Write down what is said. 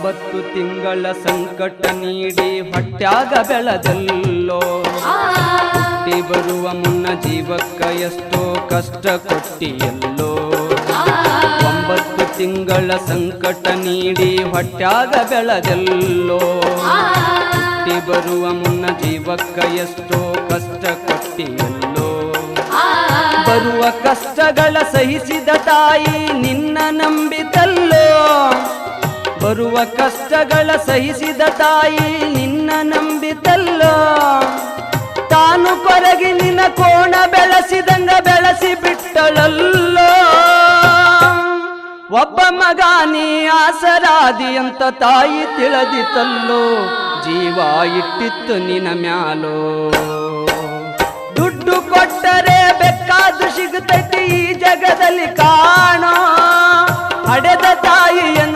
9 ತಿಂಗಳ ಸಂಕಟ ನೀಡಿ ಹೊಟ್ಯಾಗ ಬೆಳೆದಲ್ಲೋ ಹುಟ್ಟಿ ಬರುವ ಮುನ್ನ ಜೀವಕ್ಕ ಎಷ್ಟೋ ಕಷ್ಟ ಕೊಟ್ಟಿಯಲ್ಲೋ 9 ತಿಂಗಳ ಸಂಕಟ ನೀಡಿ ಹೊಟ್ಯಾಗ ಬೆಳೆದಲ್ಲೋ ಹುಟ್ಟಿ ಬರುವ ಮುನ್ನ ಜೀವಕ್ಕ ಎಷ್ಟೋ ಕಷ್ಟ ಕೊಟ್ಟಿಯಲ್ಲೋ ಬರುವ ಕಷ್ಟಗಳ ಸಹಿಸಿದ ತಾಯಿ ನಿನ್ನ ನಂಬಿದಲ್ಲೋ ಬರುವ ಕಷ್ಟಗಳ ಸಹಿಸಿದ ತಾಯಿ ನಿನ್ನ ನಂಬಿದಲ್ಲೋ ತಾನು ಕೊರಗಿ ನಿನ್ನ ಕೋಣ ಬೆಳೆಸಿದಂಗ ಬೆಳೆಸಿ ಬಿಟ್ಟಳಲ್ಲೋ ಒಬ್ಬ ಮಗ ನೀ ಆಸರಾದಿ ಅಂತ ತಾಯಿ ತಿಳಿದಿತಲ್ಲೋ ಜೀವ ಇಟ್ಟಿತ್ತು ನಿನ್ನ ಮ್ಯಾಲೋ ದುಡ್ಡು ಕೊಟ್ಟರೆ ಬೇಕಾದ್ದು ಸಿಗುತ್ತೈತಿ ಈ ಜಗದಲ್ಲಿ ಕಾಣೋ ಹಡೆದ ತಾಯಿಯನ್ನು